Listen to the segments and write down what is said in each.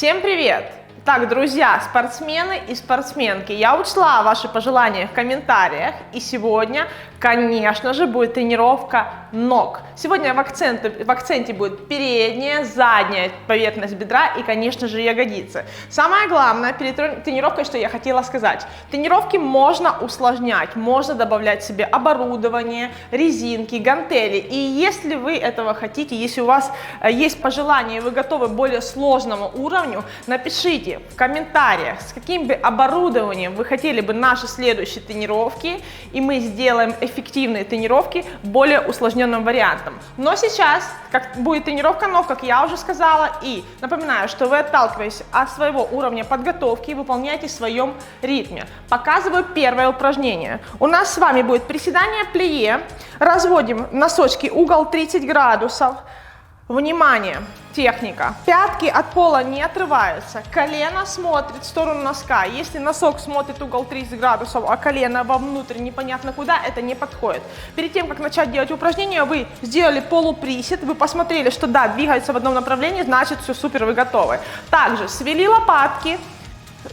Всем привет! Так, друзья, спортсмены и спортсменки, я учла ваши пожелания в комментариях, и сегодня, конечно же, будет тренировка ног. Сегодня в акценте будет передняя, задняя поверхность бедра и, конечно же, ягодицы. Самое главное перед тренировкой, что я хотела сказать. Тренировки можно усложнять, можно добавлять себе оборудование, резинки, гантели. И если вы этого хотите, если у вас есть пожелания и вы готовы к более сложному уровню, напишите в комментариях, с каким бы оборудованием вы хотели бы наши следующие тренировки, и мы сделаем эффективные тренировки более усложненным вариантом. Но сейчас будет тренировка ног, как я уже сказала, и напоминаю, что вы, отталкиваясь от своего уровня подготовки, выполняете в своем ритме. Показываю первое упражнение. У нас с вами будет приседание плие, разводим носочки, угол 30 градусов. Внимание, техника. Пятки от пола не отрываются, колено смотрит в сторону носка. Если носок смотрит угол 30 градусов, а колено вовнутрь непонятно куда, это не подходит. Перед тем, как начать делать упражнение, вы сделали полуприсед, вы посмотрели, что да, двигается в одном направлении, значит все супер, вы готовы. Также свели лопатки,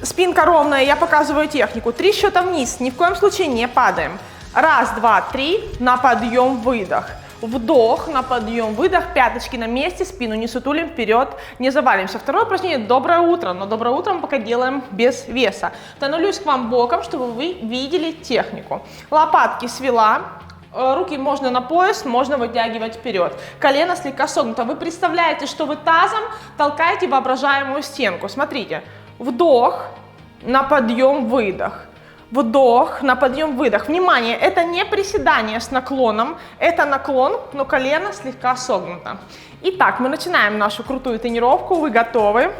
спинка ровная, я показываю технику. 3 счета вниз, ни в коем случае не падаем. 1, 2, 3, на подъем, выдох. Вдох, на подъем, выдох, пяточки на месте, спину не сутулим, вперед, не завалимся. Второе упражнение – доброе утро, но доброе утро мы пока делаем без веса. Становлюсь к вам боком, чтобы вы видели технику. Лопатки свела, руки можно на пояс, можно вытягивать вперед. Колено слегка согнуто. Вы представляете, что вы тазом толкаете воображаемую стенку. Смотрите, вдох, на подъем, выдох. Вдох, на подъем, выдох. Внимание, это не приседание с наклоном, это наклон, но колено слегка согнуто. Итак, мы начинаем нашу крутую тренировку. Вы готовы?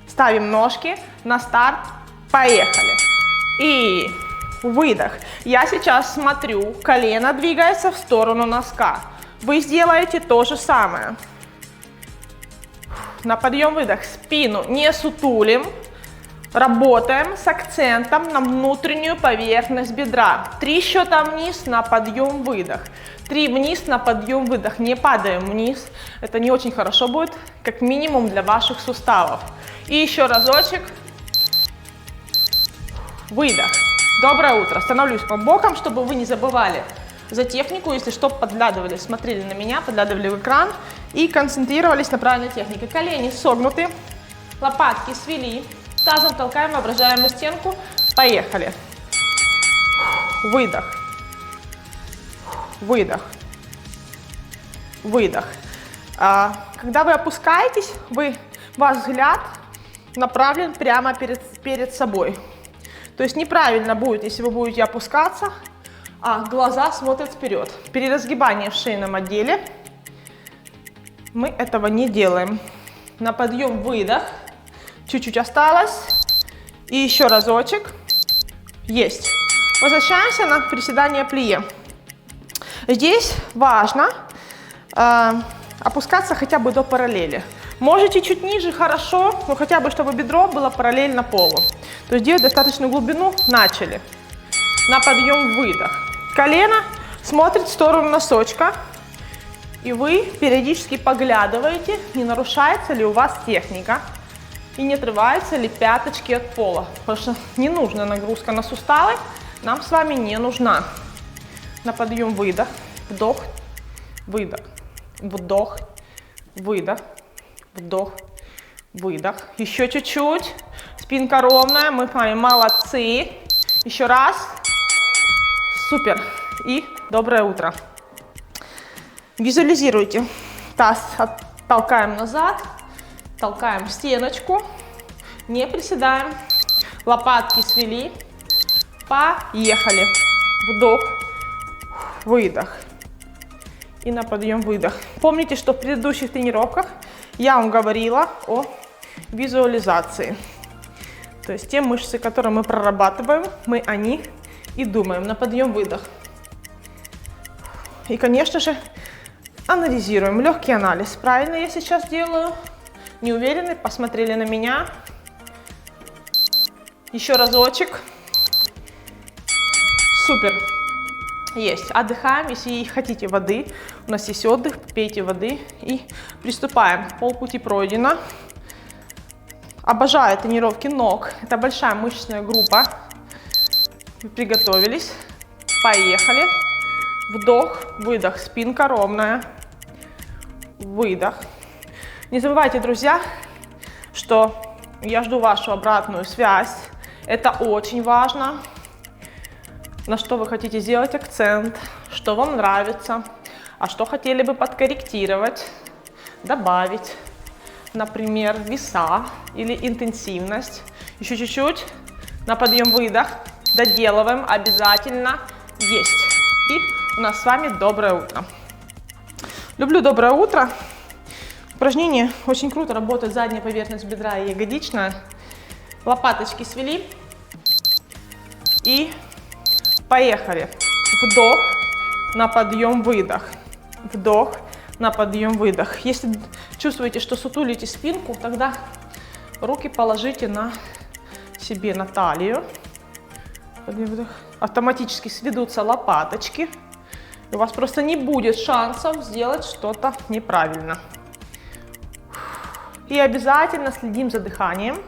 Ставим ножки на старт. Поехали. И выдох. Я сейчас смотрю, колено двигается в сторону носка. Вы сделаете то же самое. На подъем, выдох. Спину не сутулим. Работаем с акцентом на внутреннюю поверхность бедра. 3 счета вниз, на подъем, выдох. 3 вниз, на подъем, выдох. Не падаем вниз. Это не очень хорошо будет, как минимум для ваших суставов. И еще разочек. Выдох. Доброе утро. Становлюсь по бокам, чтобы вы не забывали за технику. Если что, подглядывали, смотрели на меня, подглядывали в экран и концентрировались на правильной технике. Колени согнуты, лопатки свели. Тазом толкаем воображаемую стенку. Поехали. Выдох. Выдох. Выдох. Когда вы опускаетесь, ваш взгляд направлен прямо перед собой. То есть неправильно будет, если вы будете опускаться, а глаза смотрят вперед. Переразгибание в шейном отделе. Мы этого не делаем. На подъем, выдох. Чуть-чуть осталось. И еще разочек. Есть. Возвращаемся на приседание плие. Здесь важно опускаться хотя бы до параллели. Можете чуть ниже, хорошо, но хотя бы, чтобы бедро было параллельно полу. То есть делать достаточную глубину. Начали. На подъем, выдох. Колено смотрит в сторону носочка. И вы периодически поглядываете, не нарушается ли у вас техника. И не отрываются ли пяточки от пола. Потому что не нужна нагрузка на суставы, нам с вами не нужна. На подъем, выдох, вдох, выдох, вдох, выдох, вдох, выдох. Еще чуть-чуть. Спинка ровная, мы с вами молодцы. Еще раз. Супер. И доброе утро. Визуализируйте. Таз толкаем назад. Толкаем в стеночку, не приседаем, лопатки свели, поехали. Вдох, выдох и на подъем, выдох. Помните, что в предыдущих тренировках я вам говорила о визуализации. То есть те мышцы, которые мы прорабатываем, мы о них и думаем. На подъем, выдох. И, конечно же, анализируем. Легкий анализ. Правильно я сейчас делаю? Не уверены? Посмотрели на меня. Еще разочек. Супер. Есть. Отдыхаем. Если хотите воды, у нас есть отдых, пейте воды и приступаем. Полпути пройдено. Обожаю тренировки ног. Это большая мышечная группа. Приготовились. Поехали. Вдох, выдох, спинка ровная. Выдох. Не забывайте, друзья, что я жду вашу обратную связь. Это очень важно. На что вы хотите сделать акцент, что вам нравится, а что хотели бы подкорректировать, добавить. Например, веса или интенсивность. Еще чуть-чуть. На подъем, выдох. Доделываем. Обязательно. Есть. И у нас с вами доброе утро. Люблю доброе утро. Упражнение очень круто работает задняя поверхность бедра и ягодичная. Лопаточки свели. И поехали. Вдох, на подъем, выдох. Вдох, на подъем, выдох. Если чувствуете, что сутулите спинку, тогда руки положите на себе на талию. Автоматически сведутся лопаточки. И у вас просто не будет шансов сделать что-то неправильно. И обязательно следим за дыханием.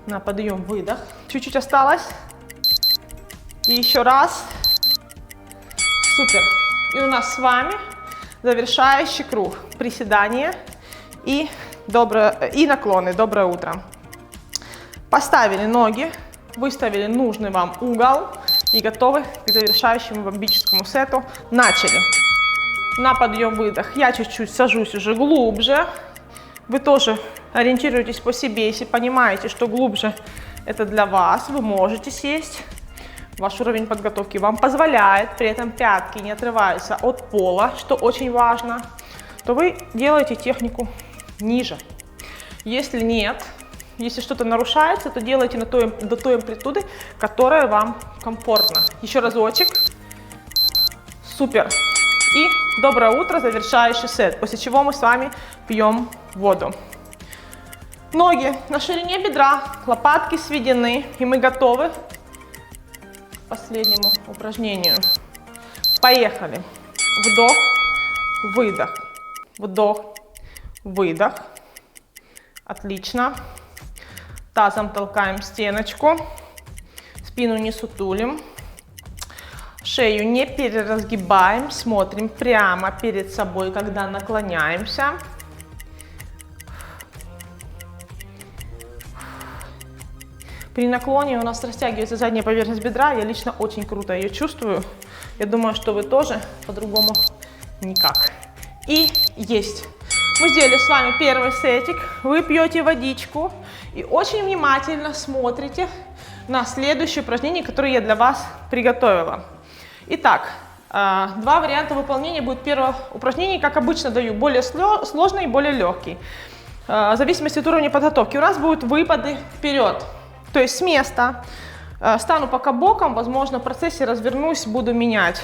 На подъем, выдох. Чуть-чуть осталось. И еще раз. Супер. И у нас с вами завершающий круг. Приседания и наклоны. Доброе утро. Поставили ноги, выставили нужный вам угол и готовы к завершающему бомбическому сету. Начали. На подъем, выдох. Я чуть-чуть сажусь уже глубже. Вы тоже ориентируйтесь по себе, если понимаете, что глубже это для вас, вы можете сесть. Ваш уровень подготовки вам позволяет, при этом пятки не отрываются от пола, что очень важно, то вы делаете технику ниже. Если нет, если что-то нарушается, то делайте до той амплитуды, которая вам комфортна. Еще разочек. Супер. И доброе утро, завершающий сет, после чего мы с вами пьем воду. Ноги на ширине бедра, лопатки сведены, и мы готовы к последнему упражнению. Поехали. Вдох, выдох, вдох, выдох. Отлично. Тазом толкаем стеночку, спину не сутулим. Шею не переразгибаем, смотрим прямо перед собой, когда наклоняемся. При наклоне у нас растягивается задняя поверхность бедра, я лично очень круто ее чувствую. Я думаю, что вы тоже, по-другому никак. И есть. Мы сделали с вами первый сетик, вы пьете водичку и очень внимательно смотрите на следующее упражнение, которое я для вас приготовила. Итак, два варианта выполнения будет. Первое упражнение, как обычно даю, более сложный и более легкий. В зависимости от уровня подготовки у нас будут выпады вперед. То есть с места стану пока боком, возможно, в процессе развернусь, буду менять,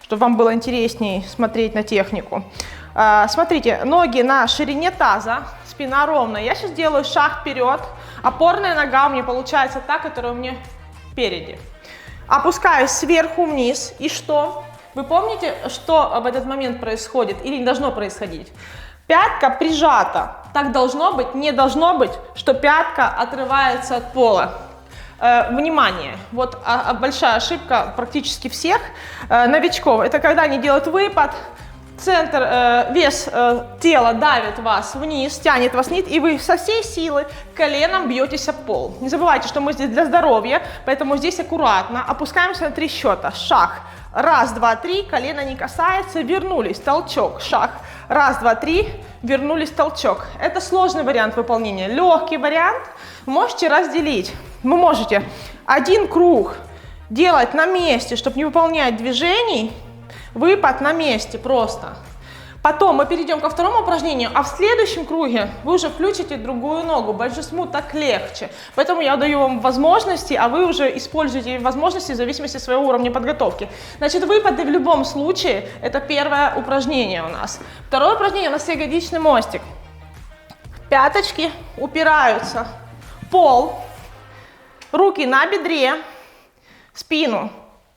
чтобы вам было интереснее смотреть на технику. Смотрите, ноги на ширине таза, спина ровная. Я сейчас делаю шаг вперед. Опорная нога у меня получается та, которая у меня впереди. Опускаюсь сверху вниз. И что? Вы помните, что в этот момент происходит или не должно происходить? Пятка прижата. Так должно быть, не должно быть, что пятка отрывается от пола. Внимание, вот большая ошибка практически всех новичков. Это когда они делают выпад, вес тела давит вас вниз, тянет вас вниз, и вы со всей силы коленом бьетесь об пол. Не забывайте, что мы здесь для здоровья, поэтому здесь аккуратно. Опускаемся на 3 счета. Шаг. Раз, два, три. Колено не касается. Вернулись. Толчок. Шаг. Раз, два, три. Вернулись. Толчок. Это сложный вариант выполнения. Легкий вариант. Можете разделить. Вы можете один круг делать на месте, чтобы не выполнять движений. Выпад на месте просто. Потом мы перейдем ко второму упражнению, а в следующем круге вы уже включите другую ногу. Большинству так легче. Поэтому я даю вам возможности, а вы уже используете возможности в зависимости от своего уровня подготовки. Значит, выпады в любом случае, это первое упражнение у нас. Второе упражнение у нас ягодичный мостик. Пяточки упираются в пол, руки на бедре, спину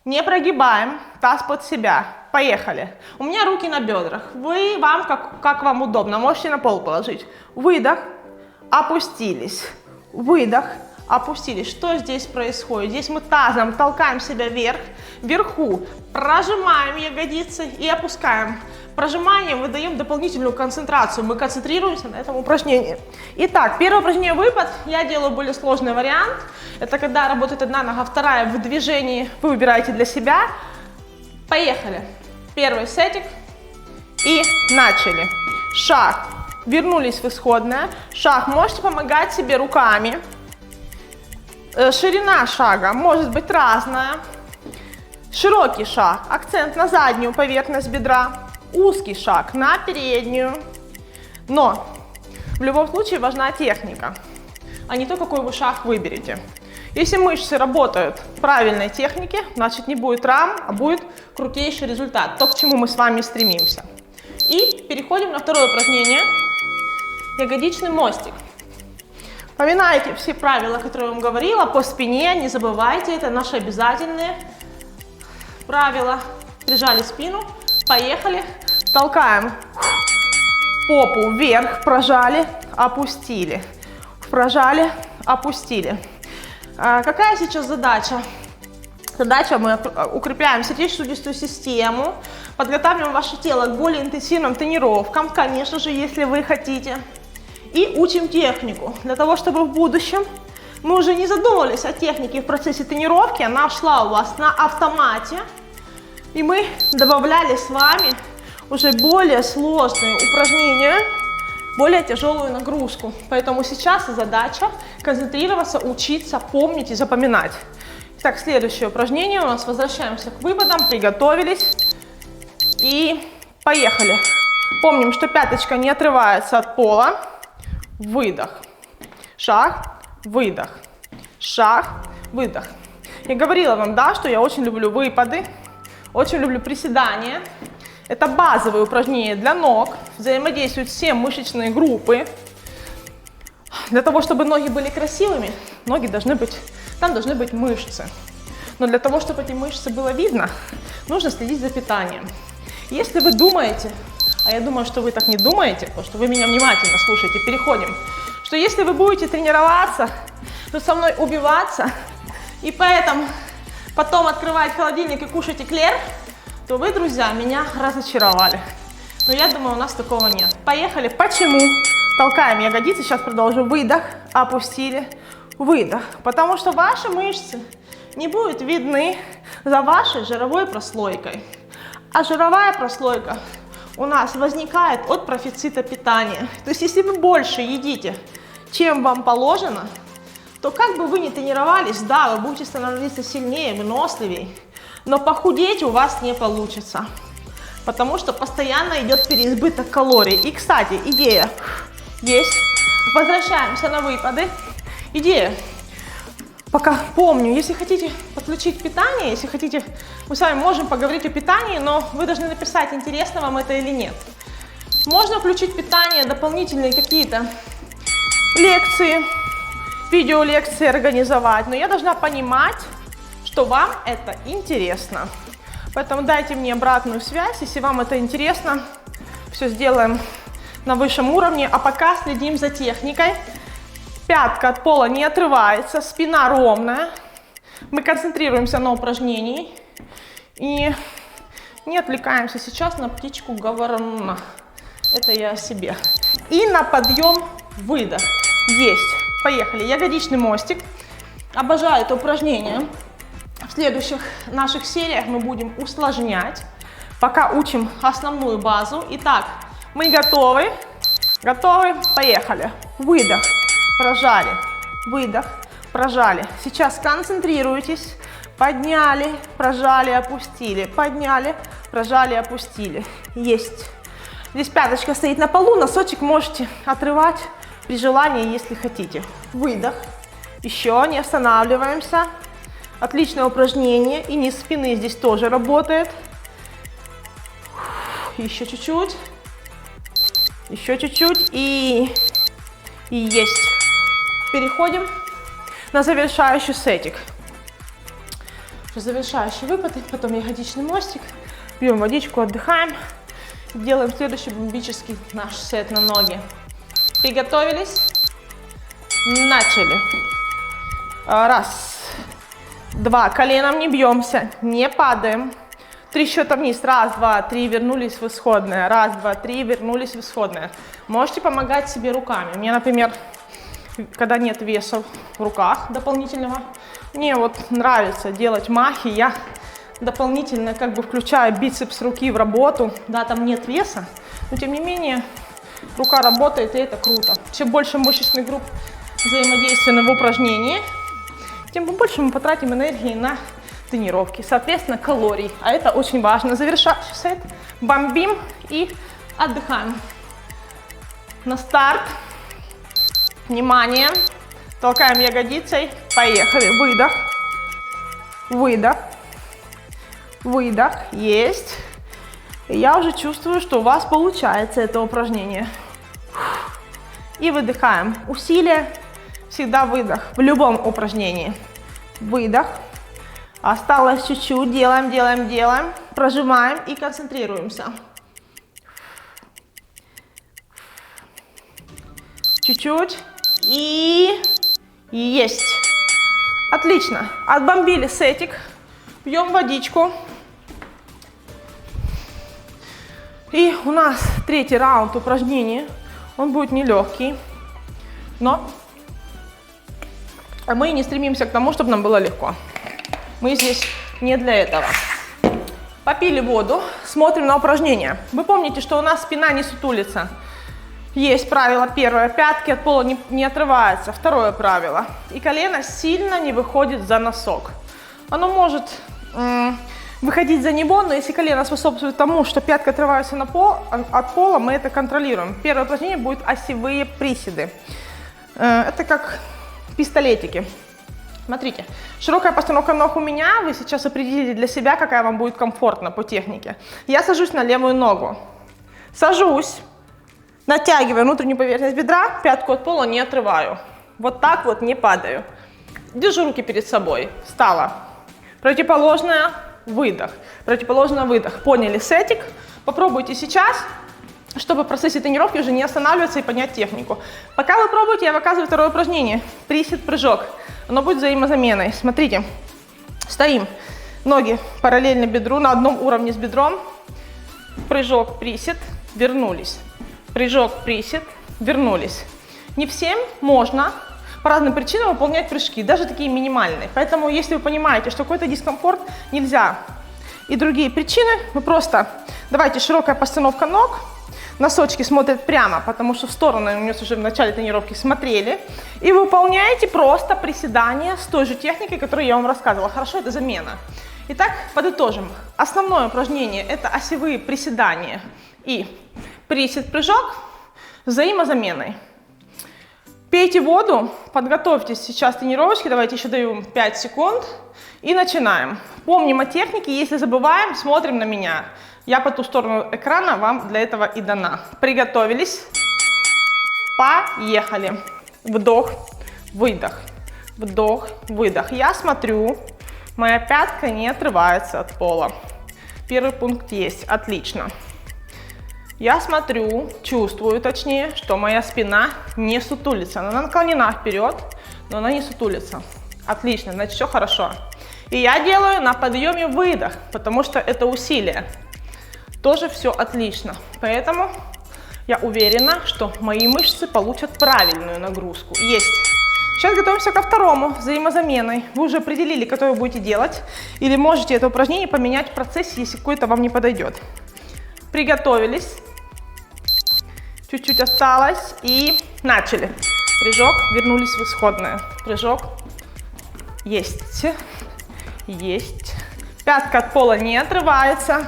не прогибаем, таз под себя. Поехали. У меня руки на бедрах. Вам как вам удобно. Можете на пол положить. Выдох, опустились, выдох, опустились. Что здесь происходит? Здесь мы тазом толкаем себя вверх, вверху прожимаем ягодицы и опускаем. Прожиманием выдаем дополнительную концентрацию. Мы концентрируемся на этом упражнении. Итак, первое упражнение выпад. Я делаю более сложный вариант. Это когда работает одна нога, вторая в движении. Вы выбираете для себя. Поехали. Первый сетик. И начали. Шаг. Вернулись в исходное. Шаг. Можете помогать себе руками. Ширина шага может быть разная. Широкий шаг. Акцент на заднюю поверхность бедра. Узкий шаг на переднюю. Но в любом случае важна техника, а не то, какой вы шаг выберете. Если мышцы работают в правильной технике, значит не будет травм, а будет крутейший результат. То, к чему мы с вами стремимся. И переходим на второе упражнение. Ягодичный мостик. Поминайте все правила, которые я вам говорила, по спине. Не забывайте, это наши обязательные правила. Прижали спину. Поехали. Толкаем попу вверх, прожали, опустили. Прожали, опустили. Какая сейчас задача? Задача, мы укрепляем сердечно-сосудистую систему, подготавливаем ваше тело к более интенсивным тренировкам, конечно же, если вы хотите. И учим технику, для того, чтобы в будущем мы уже не задумывались о технике в процессе тренировки, она шла у вас на автомате. И мы добавляли с вами уже более сложные упражнения, более тяжелую нагрузку. Поэтому сейчас задача концентрироваться, учиться, помнить и запоминать. Итак, следующее упражнение у нас. Возвращаемся к выпадам, приготовились и поехали. Помним, что пяточка не отрывается от пола. Выдох, шаг, выдох, шаг, выдох. Я говорила вам, да, что я очень люблю выпады. Очень люблю приседания. Это базовые упражнения для ног. Взаимодействуют все мышечные группы. Для того, чтобы ноги были красивыми, там должны быть мышцы. Но для того, чтобы эти мышцы было видно, нужно следить за питанием. Если вы думаете, а я думаю, что вы так не думаете, потому что вы меня внимательно слушаете, переходим, что если вы будете тренироваться, то со мной убиваться, и поэтому потом открывать холодильник и кушать эклер, то вы, друзья, меня разочаровали. Но я думаю, у нас такого нет. Поехали. Почему? Толкаем ягодицы. Сейчас продолжу. Выдох. Опустили. Выдох. Потому что ваши мышцы не будут видны за вашей жировой прослойкой. А жировая прослойка у нас возникает от профицита питания. То есть, если вы больше едите, чем вам положено, то как бы вы ни тренировались, да, вы будете становиться сильнее, выносливее, но похудеть у вас не получится, потому что постоянно идет переизбыток калорий. И, кстати, идея есть. Возвращаемся на выпады. Идея. Пока помню, если хотите подключить питание, если хотите, мы с вами можем поговорить о питании, но вы должны написать, интересно вам это или нет. Можно включить питание, дополнительные какие-то лекции, видеолекции организовать, но я должна понимать, что вам это интересно. Поэтому дайте мне обратную связь, если вам это интересно. Все сделаем на высшем уровне, а пока следим за техникой. Пятка от пола не отрывается, спина ровная. Мы концентрируемся на упражнении и не отвлекаемся сейчас на птичку говоруна. Это я о себе. И на подъем выдох. Есть. Поехали. Ягодичный мостик. Обожаю это упражнение. В следующих наших сериях мы будем усложнять. Пока учим основную базу. Итак, мы готовы. Готовы? Поехали. Выдох. Прожали. Выдох. Прожали. Сейчас концентрируйтесь. Подняли, прожали, опустили. Подняли, прожали, опустили. Есть. Здесь пяточка стоит на полу. Носочек можете отрывать при желании, если хотите. Выдох. Еще не останавливаемся. Отличное упражнение. И низ спины здесь тоже работает. Еще чуть-чуть. Еще чуть-чуть. И есть. Переходим на завершающий сетик. Завершающий выпад, потом ягодичный мостик. Пьем водичку, отдыхаем. Делаем следующий бомбический наш сет на ноги. Приготовились. Начали. Раз, два, коленом не бьемся, не падаем. 3 счета вниз. Раз, два, три, вернулись в исходное. Раз, два, три, вернулись в исходное. Можете помогать себе руками. Мне, например, когда нет веса в руках дополнительного, мне вот нравится делать махи. Я дополнительно как бы включаю бицепс руки в работу. Да, там нет веса, но тем не менее рука работает, и это круто. Чем больше мышечных групп взаимодействуют в упражнении, тем больше мы потратим энергии на тренировки, соответственно, калорий. А это очень важно. Завершающий сет. Бомбим и отдыхаем. На старт. Внимание. Толкаем ягодицей. Поехали. Выдох. Выдох. Выдох. Есть. И я уже чувствую, что у вас получается это упражнение. И выдыхаем. Усилие. Всегда выдох. В любом упражнении. Выдох. Осталось чуть-чуть. Делаем, делаем, делаем. Прожимаем и концентрируемся. Чуть-чуть. И есть. Отлично. Отбомбили сетик. Пьем водичку. И у нас 3-й раунд упражнений. Он будет нелегкий. Но мы не стремимся к тому, чтобы нам было легко. Мы здесь не для этого. Попили воду, смотрим на упражнение. Вы помните, что у нас спина не сутулится. Есть правило первое, пятки от пола не отрываются. Второе правило. И колено сильно не выходит за носок. Оно может выходить за него, но если колено способствует тому, что пятка отрывается от пола, мы это контролируем. Первое упражнение будет осевые приседы. Это как пистолетики. Смотрите, широкая постановка ног у меня, вы сейчас определите для себя, какая вам будет комфортна по технике. Я сажусь на левую ногу. Сажусь, натягиваю внутреннюю поверхность бедра, пятку от пола не отрываю. Вот так вот не падаю. Держу руки перед собой. Встала. Противоположная, выдох. Противоположная, выдох. Поняли сетик? Попробуйте сейчас, чтобы в процессе тренировки уже не останавливаться и понять технику. Пока вы пробуете, я показываю второе упражнение. Присед-прыжок. Оно будет взаимозаменой. Смотрите, стоим, ноги параллельно бедру, на одном уровне с бедром. Прыжок, присед, вернулись. Прыжок, присед, вернулись. Не всем можно по разным причинам выполнять прыжки, даже такие минимальные. Поэтому, если вы понимаете, что какой-то дискомфорт нельзя, и другие причины, вы просто давайте широкая постановка ног. Носочки смотрят прямо, потому что в сторону у нас уже в начале тренировки смотрели. И выполняете просто приседания с той же техникой, которую я вам рассказывала. Хорошо, это замена. Итак, подытожим. Основное упражнение – это осевые приседания и присед-прыжок с взаимозаменой. Пейте воду, подготовьтесь сейчас к тренировочке. Давайте еще даю 5 секунд. И начинаем. Помним о технике, если забываем, смотрим на меня. Я по ту сторону экрана вам для этого и дана. Приготовились. Поехали. Вдох, выдох. Вдох, выдох. Я смотрю, моя пятка не отрывается от пола. Первый пункт есть. Отлично. Я смотрю, чувствую точнее, что моя спина не сутулится. Она наклонена вперед, но она не сутулится. Отлично, значит все хорошо. И я делаю на подъеме выдох, потому что это усилие. Тоже все отлично. Поэтому я уверена, что мои мышцы получат правильную нагрузку. Есть. Сейчас готовимся ко второму, взаимозаменой. Вы уже определили, какое вы будете делать. Или можете это упражнение поменять в процессе, если какое-то вам не подойдет. Приготовились. Чуть-чуть осталось. И начали. Прыжок, вернулись в исходное. Прыжок. Есть. Есть. Пятка от пола не отрывается.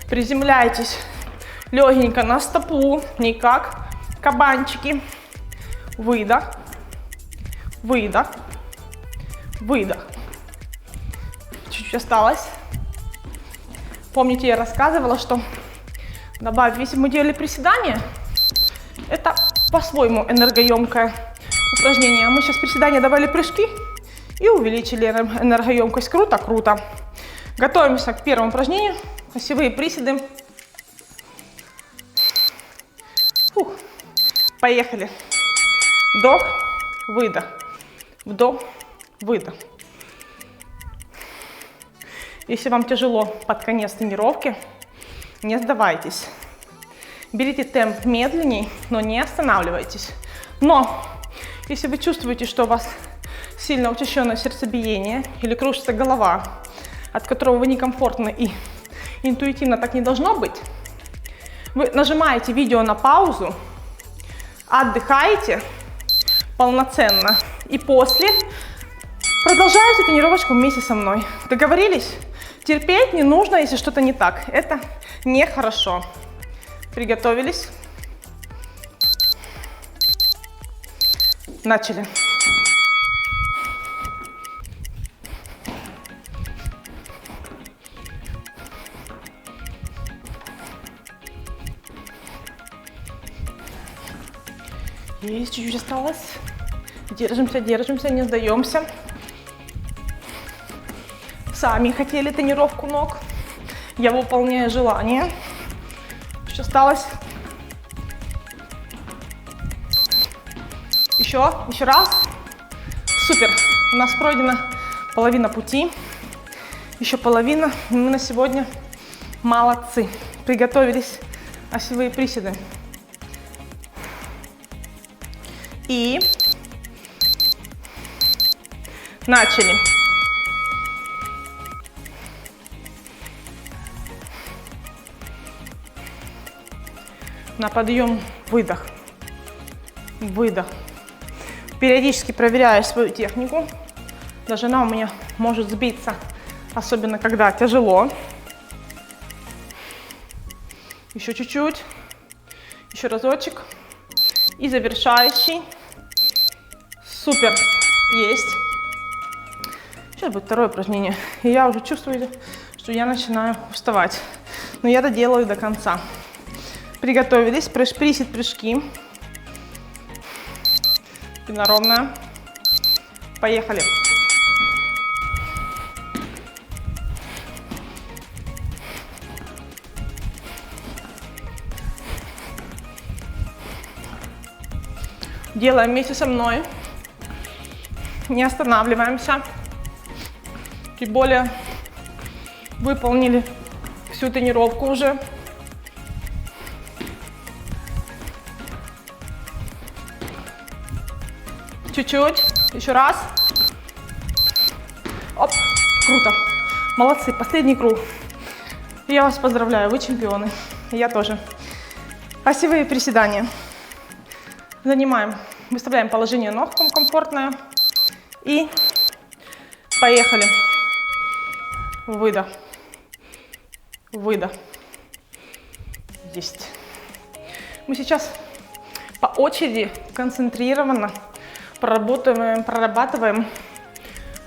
Приземляйтесь легенько на стопу, не как кабанчики. Выдох, выдох, выдох. Чуть-чуть осталось. Помните, я рассказывала, что добавив, если мы делали приседания, это по-своему энергоемкое упражнение. А мы сейчас приседания добавили прыжки и увеличили энергоемкость. Круто, круто. Готовимся к первому упражнению. Осевые приседы. Фух. Поехали. Вдох, выдох, вдох, выдох. Если вам тяжело под конец тренировки, не сдавайтесь. Берите темп медленней, но не останавливайтесь. Но если вы чувствуете, что у вас сильно учащенное сердцебиение или кружится голова, от которого вы некомфортны и интуитивно так не должно быть, вы нажимаете видео на паузу, отдыхаете полноценно и после продолжаете тренировочку вместе со мной. Договорились? Терпеть не нужно, если что-то не так. Это нехорошо. Приготовились. Начали. Есть, чуть-чуть осталось. Держимся, держимся, не сдаемся. Сами хотели тренировку ног. Я выполняю желание. Еще осталось. Еще раз. Супер. У нас пройдена половина пути. Еще половина. Мы на сегодня молодцы. Приготовились. Осевые приседы. И начали. На подъем выдох. Выдох. Периодически проверяю свою технику. Даже она у меня может сбиться, особенно когда тяжело. Еще чуть-чуть. Еще разочек. И завершающий. Супер. Есть. Сейчас будет второе упражнение. И я уже чувствую, что я начинаю уставать. Но я доделаю до конца. Приготовились. Присед, прыжки. Спина ровная. Поехали. Делаем вместе со мной. Не останавливаемся. Тем более выполнили всю тренировку уже. Чуть-чуть. Еще раз. Оп. Круто. Молодцы. Последний круг. Я вас поздравляю. Вы чемпионы. Я тоже. Осевые приседания. Занимаем. Выставляем положение ног комфортное. И поехали. Выдох. Выдох. Есть. Мы сейчас по очереди концентрированно прорабатываем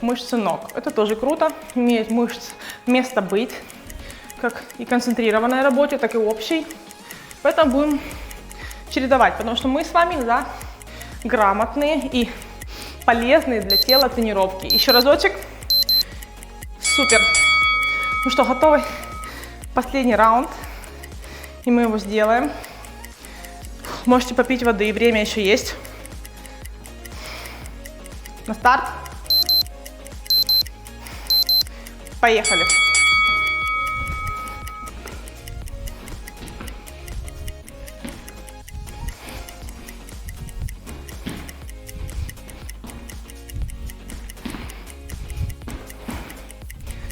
мышцы ног. Это тоже круто. Имеет мышц место быть. Как и концентрированной работе, так и общей. Поэтому будем чередовать, потому что мы с вами за грамотные и полезные для тела тренировки. Еще разочек. Супер. Ну что, готовы? Последний раунд. И мы его сделаем. Можете попить воды, время еще есть. На старт. Поехали.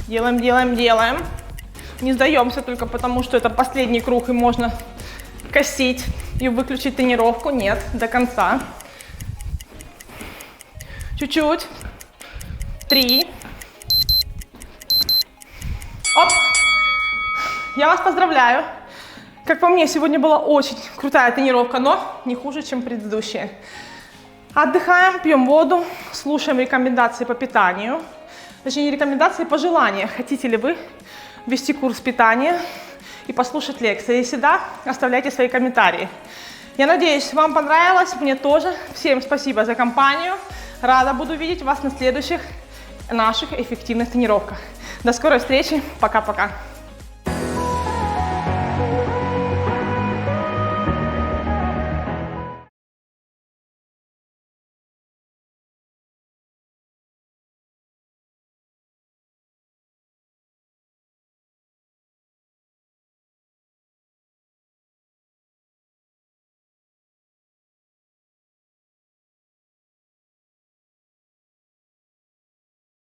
Делаем, делаем, делаем. Не сдаемся только потому, что это последний круг и можно косить и выключить тренировку. Нет, до конца. Чуть-чуть. 3. Оп. Я вас поздравляю. Как по мне, сегодня была очень крутая тренировка, но не хуже, чем предыдущая. Отдыхаем, пьем воду, слушаем рекомендации по питанию. Точнее, не рекомендации, пожелания. Хотите ли вы вести курс питания и послушать лекции? Если да, оставляйте свои комментарии. Я надеюсь, вам понравилось, мне тоже. Всем спасибо за компанию. Рада буду видеть вас на следующих наших эффективных тренировках. До скорой встречи. Пока-пока.